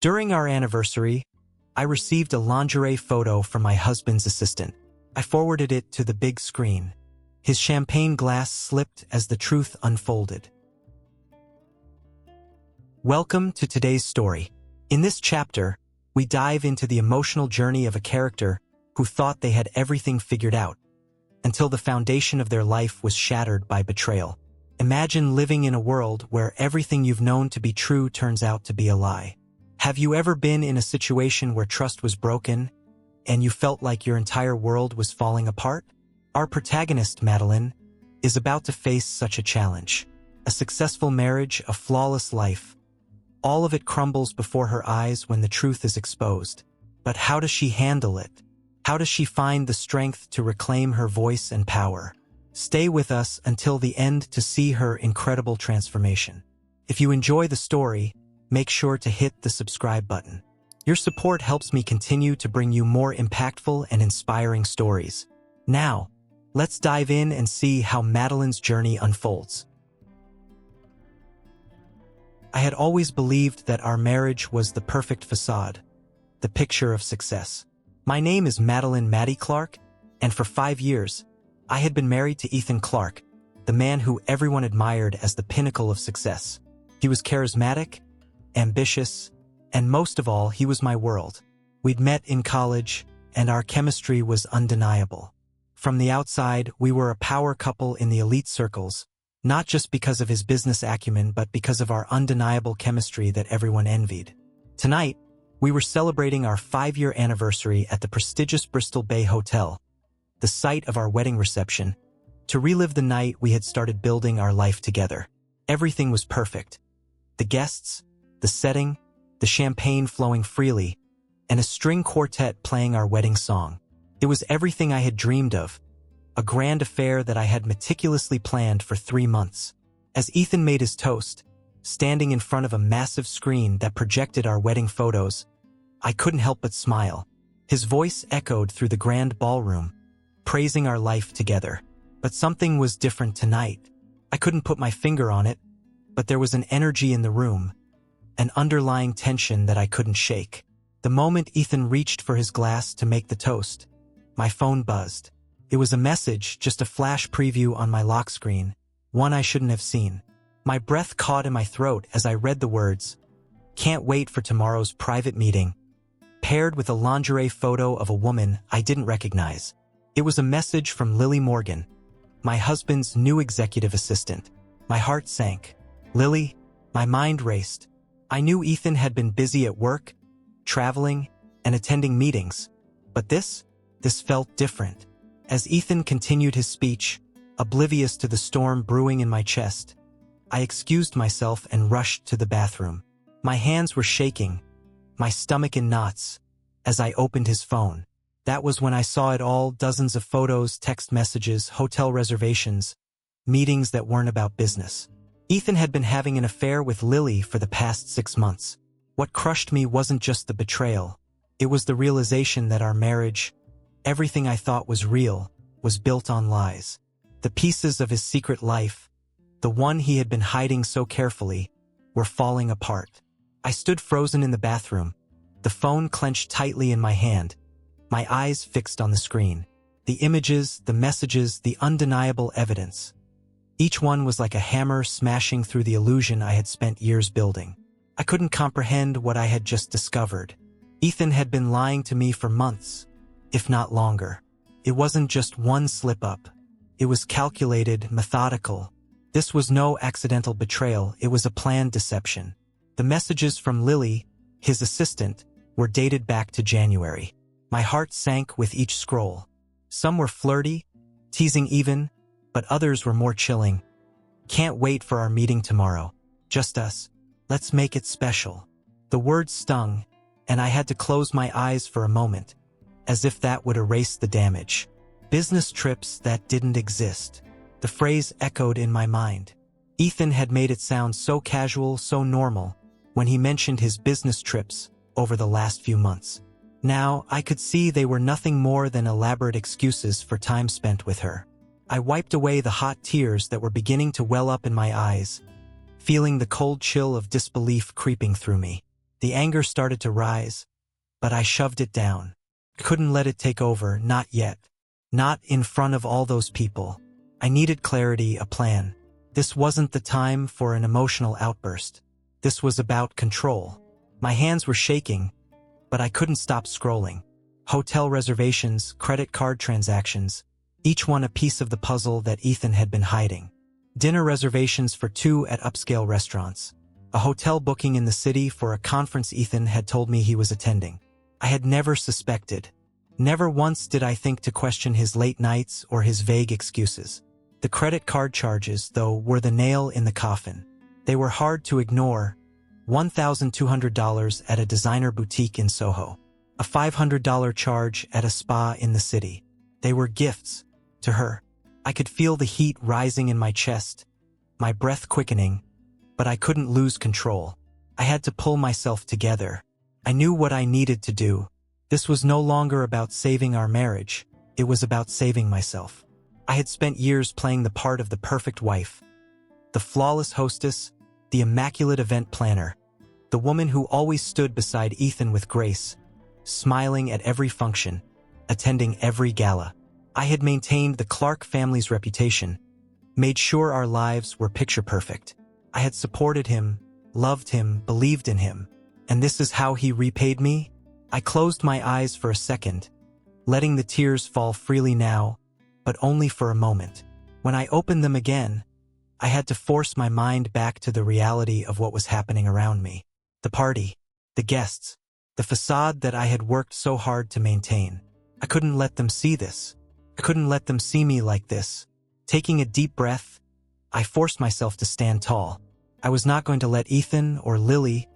During our anniversary, I received a lingerie photo from my husband's assistant. I forwarded it to the big screen. His champagne glass slipped as the truth unfolded. Welcome to today's story. In this chapter, we dive into the emotional journey of a character who thought they had everything figured out, until the foundation of their life was shattered by betrayal. Imagine living in a world where everything you've known to be true turns out to be a lie. Have you ever been in a situation where trust was broken, and you felt like your entire world was falling apart? Our protagonist, Madeline, is about to face such a challenge. A successful marriage, a flawless life. All of it crumbles before her eyes when the truth is exposed. But how does she handle it? How does she find the strength to reclaim her voice and power? Stay with us until the end to see her incredible transformation. If you enjoy the story, make sure to hit the subscribe button. Your support helps me continue to bring you more impactful and inspiring stories. Now, let's dive in and see how Madeline's journey unfolds. I had always believed that our marriage was the perfect facade, the picture of success. My name is Madeline "Maddie" Clark, and for 5 years, I had been married to Ethan Clark, the man who everyone admired as the pinnacle of success. He was charismatic, ambitious, and most of all, he was my world. We'd met in college, and our chemistry was undeniable. From the outside, we were a power couple in the elite circles, not just because of his business acumen, but because of our undeniable chemistry that everyone envied. Tonight, we were celebrating our 5-year anniversary at the prestigious Bristol Bay Hotel, the site of our wedding reception. To relive the night we had started building our life together. Everything was perfect. The guests, the setting, the champagne flowing freely, and a string quartet playing our wedding song. It was everything I had dreamed of, a grand affair that I had meticulously planned for 3 months. As Ethan made his toast, standing in front of a massive screen that projected our wedding photos, I couldn't help but smile. His voice echoed through the grand ballroom, praising our life together. But something was different tonight. I couldn't put my finger on it, but there was an energy in the room, an underlying tension that I couldn't shake. The moment Ethan reached for his glass to make the toast, my phone buzzed. It was a message, just a flash preview on my lock screen, one I shouldn't have seen. My breath caught in my throat as I read the words, "Can't wait for tomorrow's private meeting," paired with a lingerie photo of a woman I didn't recognize. It was a message from Lily Morgan, my husband's new executive assistant. My heart sank. Lily? My mind raced. I knew Ethan had been busy at work, traveling, and attending meetings. But this felt different. As Ethan continued his speech, oblivious to the storm brewing in my chest, I excused myself and rushed to the bathroom. My hands were shaking, my stomach in knots, as I opened his phone. That was when I saw it all: dozens of photos, text messages, hotel reservations, meetings that weren't about business. Ethan had been having an affair with Lily for the past 6 months. What crushed me wasn't just the betrayal. It was the realization that our marriage, everything I thought was real, was built on lies. The pieces of his secret life, the one he had been hiding so carefully, were falling apart. I stood frozen in the bathroom, the phone clenched tightly in my hand, my eyes fixed on the screen. The images, the messages, the undeniable evidence. Each one was like a hammer smashing through the illusion I had spent years building. I couldn't comprehend what I had just discovered. Ethan had been lying to me for months, if not longer. It wasn't just one slip-up. It was calculated, methodical. This was no accidental betrayal, it was a planned deception. The messages from Lily, his assistant, were dated back to January. My heart sank with each scroll. Some were flirty, teasing even, but others were more chilling. "Can't wait for our meeting tomorrow. Just us. Let's make it special." The words stung, and I had to close my eyes for a moment, as if that would erase the damage. Business trips that didn't exist. The phrase echoed in my mind. Ethan had made it sound so casual, so normal, when he mentioned his business trips over the last few months. Now, I could see they were nothing more than elaborate excuses for time spent with her. I wiped away the hot tears that were beginning to well up in my eyes, feeling the cold chill of disbelief creeping through me. The anger started to rise, but I shoved it down. Couldn't let it take over, not yet. Not in front of all those people. I needed clarity, a plan. This wasn't the time for an emotional outburst. This was about control. My hands were shaking, but I couldn't stop scrolling. Hotel reservations, credit card transactions, each one a piece of the puzzle that Ethan had been hiding. Dinner reservations for 2 at upscale restaurants. A hotel booking in the city for a conference Ethan had told me he was attending. I had never suspected. Never once did I think to question his late nights or his vague excuses. The credit card charges, though, were the nail in the coffin. They were hard to ignore. $1,200 at a designer boutique in Soho. A $500 charge at a spa in the city. They were gifts to her. I could feel the heat rising in my chest, my breath quickening, but I couldn't lose control. I had to pull myself together. I knew what I needed to do. This was no longer about saving our marriage. It was about saving myself. I had spent years playing the part of the perfect wife, the flawless hostess, the immaculate event planner, the woman who always stood beside Ethan with grace, smiling at every function, attending every gala. I had maintained the Clark family's reputation, made sure our lives were picture perfect. I had supported him, loved him, believed in him. And this is how he repaid me? I closed my eyes for a second, letting the tears fall freely now, but only for a moment. When I opened them again, I had to force my mind back to the reality of what was happening around me. The party, the guests, the facade that I had worked so hard to maintain. I couldn't let them see this. I couldn't let them see me like this. Taking a deep breath, I forced myself to stand tall. I was not going to let Ethan or Lily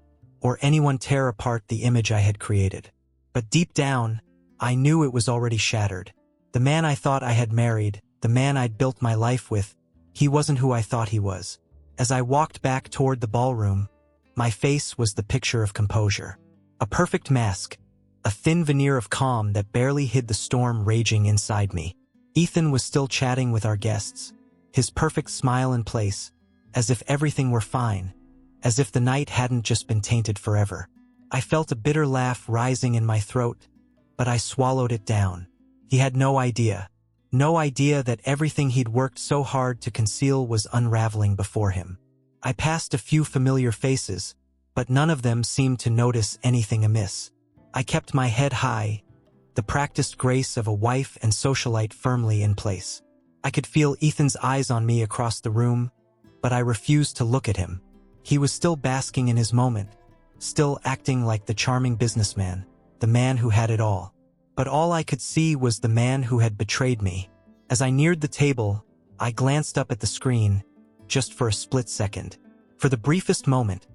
or anyone tear apart the image I had created. But deep down, I knew it was already shattered. The man I thought I had married, the man I'd built my life with, he wasn't who I thought he was. As I walked back toward the ballroom, my face was the picture of composure. A perfect mask, a thin veneer of calm that barely hid the storm raging inside me. Ethan was still chatting with our guests, his perfect smile in place, as if everything were fine, as if the night hadn't just been tainted forever. I felt a bitter laugh rising in my throat, but I swallowed it down. He had no idea that everything he'd worked so hard to conceal was unraveling before him. I passed a few familiar faces, but none of them seemed to notice anything amiss. I kept my head high, the practiced grace of a wife and socialite firmly in place. I could feel Ethan's eyes on me across the room, but I refused to look at him. He was still basking in his moment, still acting like the charming businessman, the man who had it all. But all I could see was the man who had betrayed me. As I neared the table, I glanced up at the screen, just for a split second. For the briefest moment,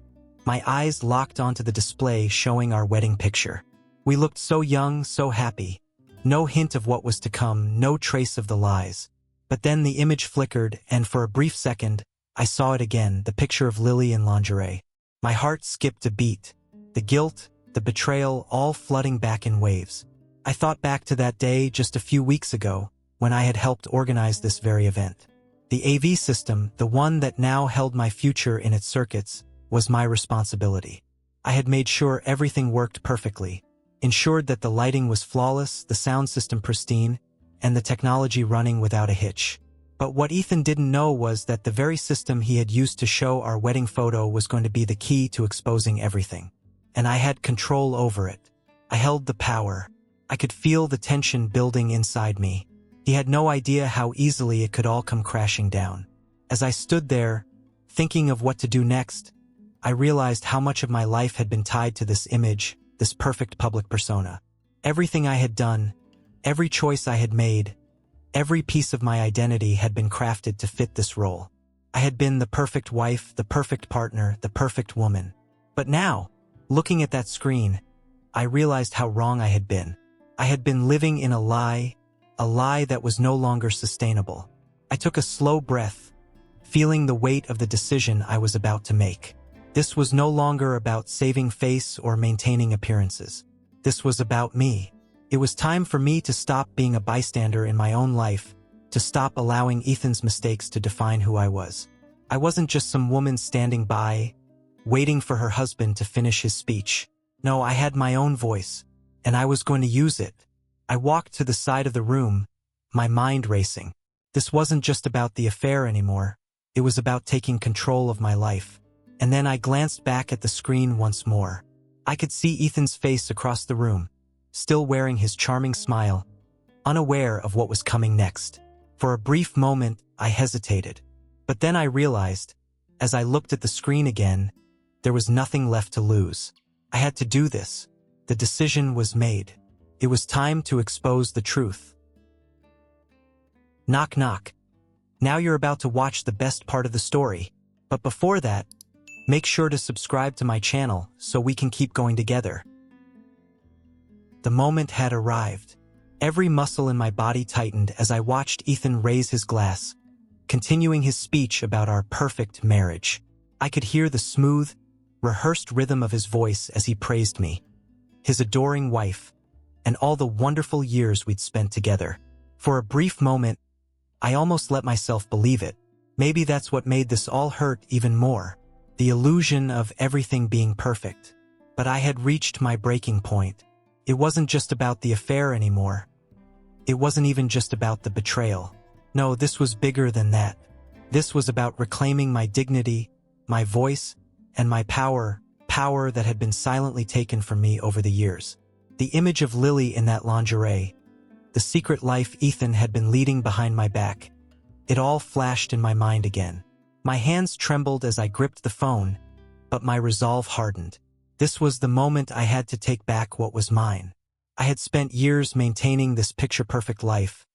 my eyes locked onto the display showing our wedding picture. We looked so young, so happy. No hint of what was to come, no trace of the lies. But then the image flickered, and for a brief second, I saw it again, the picture of Lily in lingerie. My heart skipped a beat. The guilt, the betrayal, all flooding back in waves. I thought back to that day just a few weeks ago, when I had helped organize this very event. The AV system, the one that now held my future in its circuits, was my responsibility. I had made sure everything worked perfectly, ensured that the lighting was flawless, the sound system pristine, and the technology running without a hitch. But what Ethan didn't know was that the very system he had used to show our wedding photo was going to be the key to exposing everything. And I had control over it. I held the power. I could feel the tension building inside me. He had no idea how easily it could all come crashing down. As I stood there, thinking of what to do next, I realized how much of my life had been tied to this image, this perfect public persona. Everything I had done, every choice I had made, every piece of my identity had been crafted to fit this role. I had been the perfect wife, the perfect partner, the perfect woman. But now, looking at that screen, I realized how wrong I had been. I had been living in a lie that was no longer sustainable. I took a slow breath, feeling the weight of the decision I was about to make. This was no longer about saving face or maintaining appearances. This was about me. It was time for me to stop being a bystander in my own life, to stop allowing Ethan's mistakes to define who I was. I wasn't just some woman standing by, waiting for her husband to finish his speech. No, I had my own voice, and I was going to use it. I walked to the side of the room, my mind racing. This wasn't just about the affair anymore. It was about taking control of my life. And then I glanced back at the screen once more. I could see Ethan's face across the room, still wearing his charming smile, unaware of what was coming next. For a brief moment, I hesitated. But then I realized, as I looked at the screen again, there was nothing left to lose. I had to do this. The decision was made. It was time to expose the truth. Knock knock. Now you're about to watch the best part of the story. But before that, make sure to subscribe to my channel so we can keep going together. The moment had arrived. Every muscle in my body tightened as I watched Ethan raise his glass, continuing his speech about our perfect marriage. I could hear the smooth, rehearsed rhythm of his voice as he praised me, his adoring wife, and all the wonderful years we'd spent together. For a brief moment, I almost let myself believe it. Maybe that's what made this all hurt even more. The illusion of everything being perfect. But I had reached my breaking point. It wasn't just about the affair anymore. It wasn't even just about the betrayal. No, this was bigger than that. This was about reclaiming my dignity, my voice, and my power that had been silently taken from me over the years. The image of Lily in that lingerie, the secret life Ethan had been leading behind my back. It all flashed in my mind again. My hands trembled as I gripped the phone, but my resolve hardened. This was the moment I had to take back what was mine. I had spent years maintaining this picture-perfect life,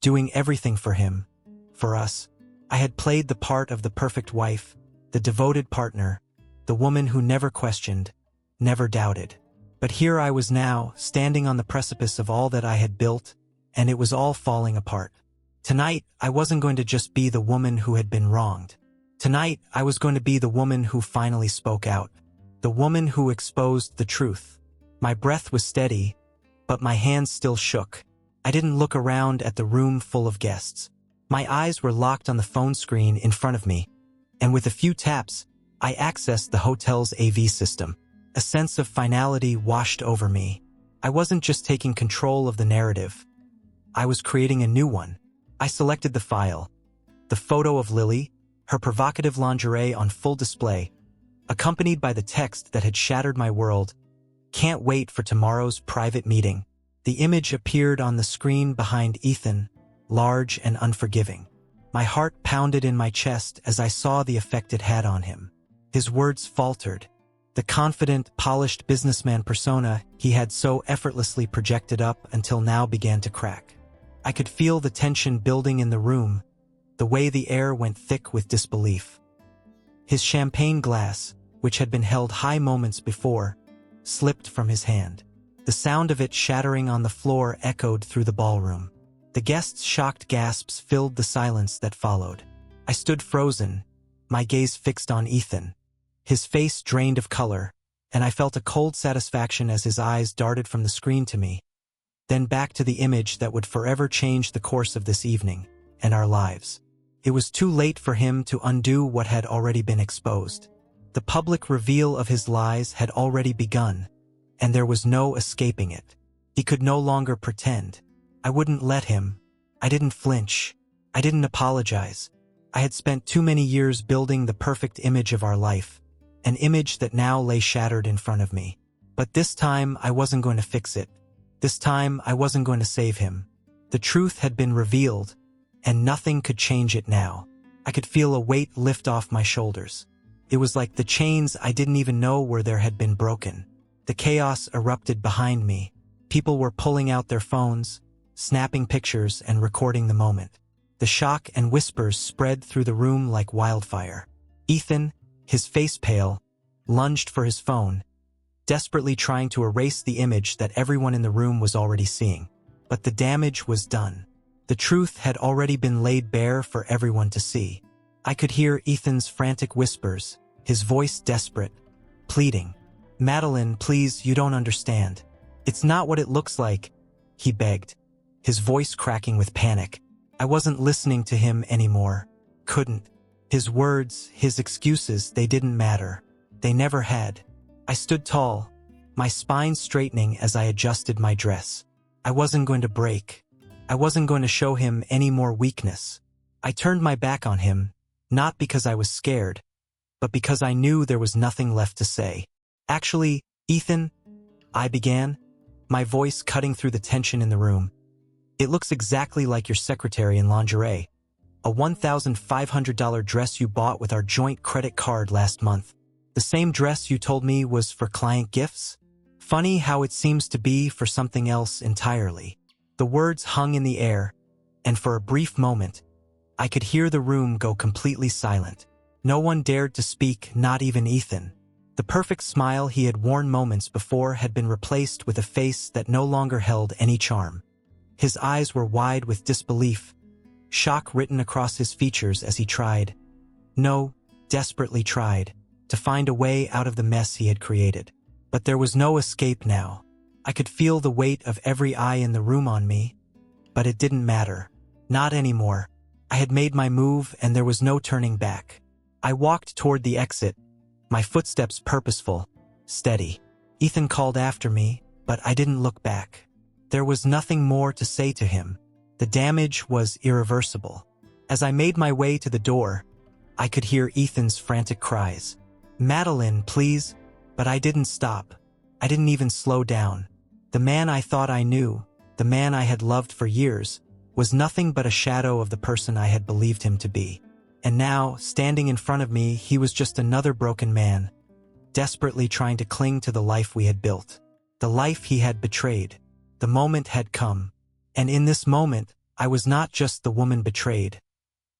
doing everything for him, for us. I had played the part of the perfect wife, the devoted partner, the woman who never questioned, never doubted. But here I was now, standing on the precipice of all that I had built, and it was all falling apart. Tonight, I wasn't going to just be the woman who had been wronged. Tonight, I was going to be the woman who finally spoke out, the woman who exposed the truth. My breath was steady, but my hands still shook. I didn't look around at the room full of guests. My eyes were locked on the phone screen in front of me, and with a few taps, I accessed the hotel's AV system. A sense of finality washed over me. I wasn't just taking control of the narrative. I was creating a new one. I selected the file. The photo of Lily, her provocative lingerie on full display, accompanied by the text that had shattered my world. Can't wait for tomorrow's private meeting. The image appeared on the screen behind Ethan, large and unforgiving. My heart pounded in my chest as I saw the effect it had on him. His words faltered. The confident, polished businessman persona he had so effortlessly projected up until now began to crack. I could feel the tension building in the room, the way the air went thick with disbelief. His champagne glass, which had been held high moments before, slipped from his hand. The sound of it shattering on the floor echoed through the ballroom. The guests' shocked gasps filled the silence that followed. I stood frozen, my gaze fixed on Ethan. His face drained of color, and I felt a cold satisfaction as his eyes darted from the screen to me, then back to the image that would forever change the course of this evening and our lives. It was too late for him to undo what had already been exposed. The public reveal of his lies had already begun, and there was no escaping it. He could no longer pretend. I wouldn't let him. I didn't flinch. I didn't apologize. I had spent too many years building the perfect image of our life, an image that now lay shattered in front of me. But this time, I wasn't going to fix it. This time, I wasn't going to save him. The truth had been revealed, and nothing could change it now. I could feel a weight lift off my shoulders. It was like the chains I didn't even know were there had been broken. The chaos erupted behind me. People were pulling out their phones, snapping pictures and recording the moment. The shock and whispers spread through the room like wildfire. Ethan, his face pale, lunged for his phone, desperately trying to erase the image that everyone in the room was already seeing. But the damage was done. The truth had already been laid bare for everyone to see. I could hear Ethan's frantic whispers, his voice desperate, pleading. "Madeline, please, you don't understand. It's not what it looks like," he begged, his voice cracking with panic. I wasn't listening to him anymore. Couldn't. His words, his excuses, they didn't matter. They never had. I stood tall, my spine straightening as I adjusted my dress. I wasn't going to break. I wasn't going to show him any more weakness. I turned my back on him, not because I was scared, but because I knew there was nothing left to say. Actually, Ethan, I began, my voice cutting through the tension in the room. It looks exactly like your secretary in Lingerie. A $1,500 dress you bought with our joint credit card last month. The same dress you told me was for client gifts? Funny how it seems to be for something else entirely. The words hung in the air, and for a brief moment, I could hear the room go completely silent. No one dared to speak, not even Ethan. The perfect smile he had worn moments before had been replaced with a face that no longer held any charm. His eyes were wide with disbelief, shock written across his features as he tried, desperately tried, to find a way out of the mess he had created. But there was no escape now. I could feel the weight of every eye in the room on me, but it didn't matter. Not anymore. I had made my move and there was no turning back. I walked toward the exit, my footsteps purposeful, steady. Ethan called after me, but I didn't look back. There was nothing more to say to him. The damage was irreversible. As I made my way to the door, I could hear Ethan's frantic cries. "Madeline, please." But I didn't stop. I didn't even slow down. The man I thought I knew, the man I had loved for years, was nothing but a shadow of the person I had believed him to be. And now, standing in front of me, he was just another broken man, desperately trying to cling to the life we had built. The life he had betrayed. The moment had come. And in this moment, I was not just the woman betrayed.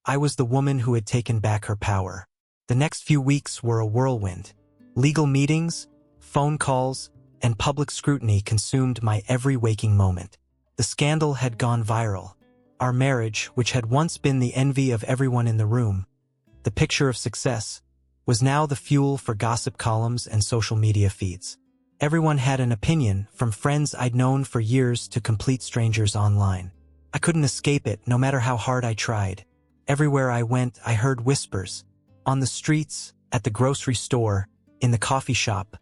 I was the woman who had taken back her power. The next few weeks were a whirlwind. Legal meetings, phone calls, and public scrutiny consumed my every waking moment. The scandal had gone viral. Our marriage, which had once been the envy of everyone in the room, the picture of success, was now the fuel for gossip columns and social media feeds. Everyone had an opinion, from friends I'd known for years to complete strangers online. I couldn't escape it, no matter how hard I tried. Everywhere I went, I heard whispers. On the streets, at the grocery store, in the coffee shop.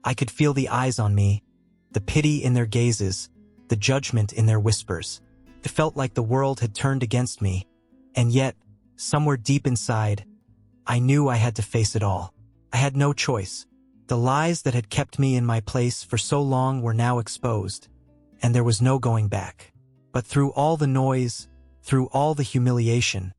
I could feel the eyes on me, the pity in their gazes, the judgment in their whispers. It felt like the world had turned against me, and yet, somewhere deep inside, I knew I had to face it all. I had no choice. The lies that had kept me in my place for so long were now exposed, and there was no going back. But through all the noise, through all the humiliation,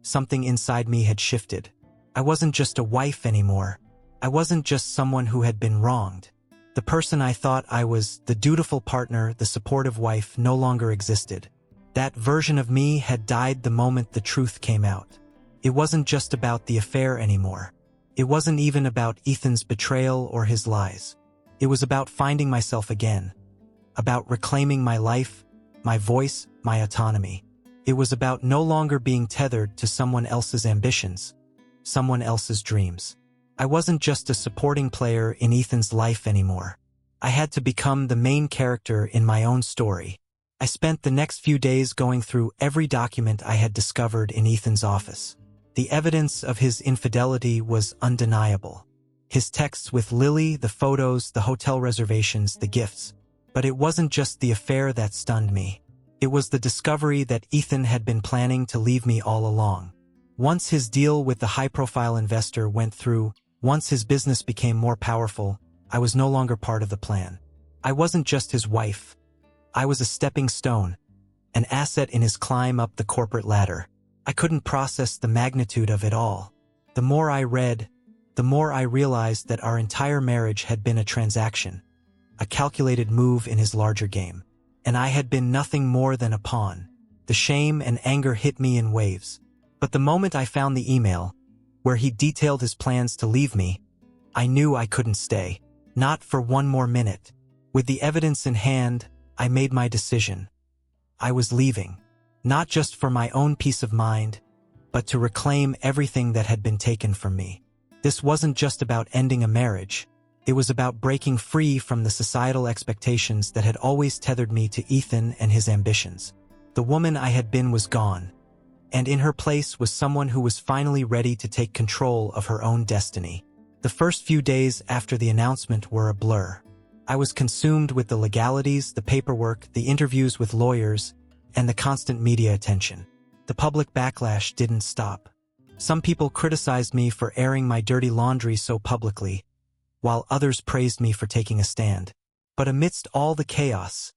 something inside me had shifted. I wasn't just a wife anymore. I wasn't just someone who had been wronged. The person I thought I was, the dutiful partner, the supportive wife, no longer existed. That version of me had died the moment the truth came out. It wasn't just about the affair anymore. It wasn't even about Ethan's betrayal or his lies. It was about finding myself again. About reclaiming my life, my voice, my autonomy. It was about no longer being tethered to someone else's ambitions, someone else's dreams. I wasn't just a supporting player in Ethan's life anymore. I had to become the main character in my own story. I spent the next few days going through every document I had discovered in Ethan's office. The evidence of his infidelity was undeniable. His texts with Lily, the photos, the hotel reservations, the gifts. But it wasn't just the affair that stunned me. It was the discovery that Ethan had been planning to leave me all along. Once his deal with the high-profile investor went through, once his business became more powerful, I was no longer part of the plan. I wasn't just his wife. I was a stepping stone, an asset in his climb up the corporate ladder. I couldn't process the magnitude of it all. The more I read, the more I realized that our entire marriage had been a transaction, a calculated move in his larger game. And I had been nothing more than a pawn. The shame and anger hit me in waves. But the moment I found the email, where he detailed his plans to leave me, I knew I couldn't stay. Not for one more minute. With the evidence in hand, I made my decision. I was leaving. Not just for my own peace of mind, but to reclaim everything that had been taken from me. This wasn't just about ending a marriage. It was about breaking free from the societal expectations that had always tethered me to Ethan and his ambitions. The woman I had been was gone, and in her place was someone who was finally ready to take control of her own destiny. The first few days after the announcement were a blur. I was consumed with the legalities, the paperwork, the interviews with lawyers, and the constant media attention. The public backlash didn't stop. Some people criticized me for airing my dirty laundry so publicly, while others praised me for taking a stand. But amidst all the chaos,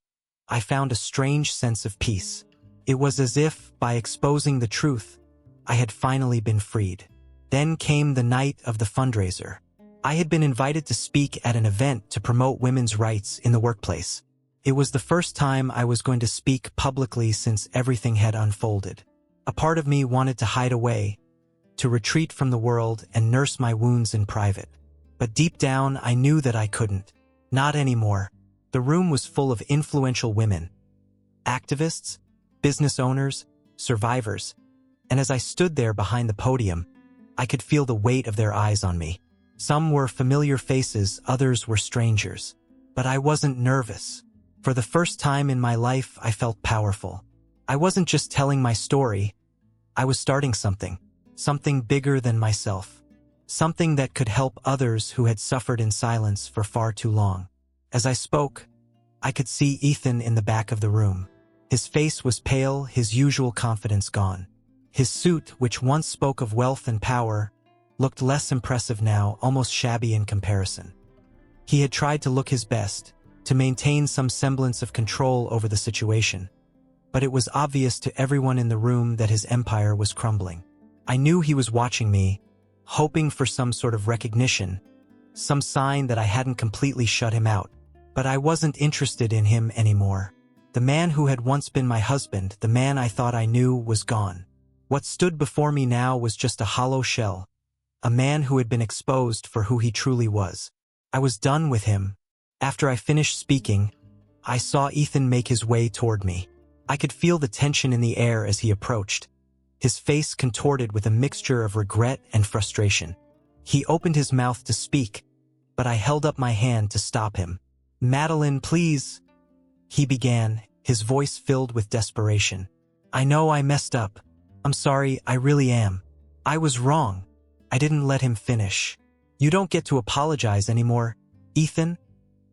I found a strange sense of peace. It was as if, by exposing the truth, I had finally been freed. Then came the night of the fundraiser. I had been invited to speak at an event to promote women's rights in the workplace. It was the first time I was going to speak publicly since everything had unfolded. A part of me wanted to hide away, to retreat from the world and nurse my wounds in private. But deep down, I knew that I couldn't. Not anymore. The room was full of influential women, activists, business owners, survivors, and as I stood there behind the podium, I could feel the weight of their eyes on me. Some were familiar faces, others were strangers. But I wasn't nervous. For the first time in my life, I felt powerful. I wasn't just telling my story. I was starting something bigger than myself. Something that could help others who had suffered in silence for far too long. As I spoke, I could see Ethan in the back of the room. His face was pale, his usual confidence gone. His suit, which once spoke of wealth and power, looked less impressive now, almost shabby in comparison. He had tried to look his best, to maintain some semblance of control over the situation. But it was obvious to everyone in the room that his empire was crumbling. I knew he was watching me, hoping for some sort of recognition, some sign that I hadn't completely shut him out. But I wasn't interested in him anymore. The man who had once been my husband, the man I thought I knew, was gone. What stood before me now was just a hollow shell, a man who had been exposed for who he truly was. I was done with him. After I finished speaking, I saw Ethan make his way toward me. I could feel the tension in the air as he approached, his face contorted with a mixture of regret and frustration. He opened his mouth to speak, but I held up my hand to stop him. "Madeline, please," he began, his voice filled with desperation. "I know I messed up. I'm sorry, I really am. I was wrong." I didn't let him finish. "You don't get to apologize anymore, Ethan,"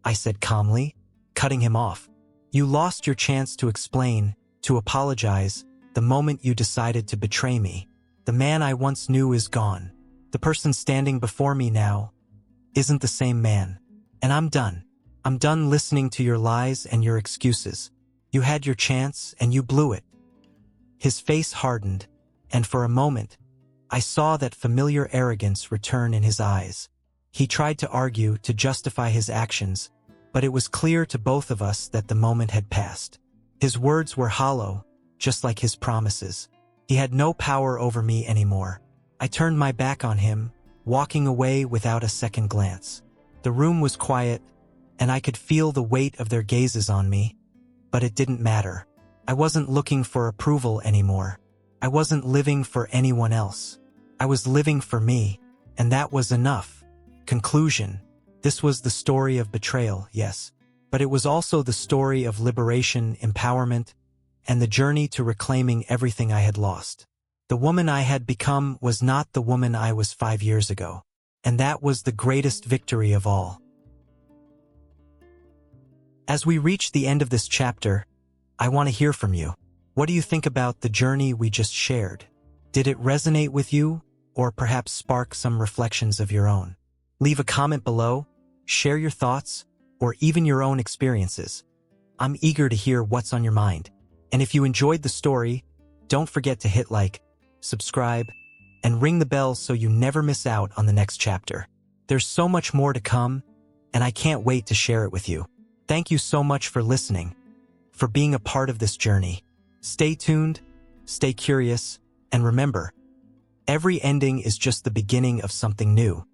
I said calmly, cutting him off. "You lost your chance to explain, to apologize, the moment you decided to betray me. The man I once knew is gone. The person standing before me now isn't the same man. And I'm done. I'm done listening to your lies and your excuses. You had your chance and you blew it." His face hardened, and for a moment, I saw that familiar arrogance return in his eyes. He tried to argue, to justify his actions, but it was clear to both of us that the moment had passed. His words were hollow, just like his promises. He had no power over me anymore. I turned my back on him, walking away without a second glance. The room was quiet, and I could feel the weight of their gazes on me, but it didn't matter. I wasn't looking for approval anymore. I wasn't living for anyone else. I was living for me, and that was enough. Conclusion: this was the story of betrayal, yes, but it was also the story of liberation, empowerment, and the journey to reclaiming everything I had lost. The woman I had become was not the woman I was 5 years ago, and that was the greatest victory of all. As we reach the end of this chapter, I want to hear from you. What do you think about the journey we just shared? Did it resonate with you, or perhaps spark some reflections of your own? Leave a comment below, share your thoughts, or even your own experiences. I'm eager to hear what's on your mind. And if you enjoyed the story, don't forget to hit like, subscribe, and ring the bell so you never miss out on the next chapter. There's so much more to come, and I can't wait to share it with you. Thank you so much for listening, for being a part of this journey. Stay tuned, stay curious, and remember, every ending is just the beginning of something new.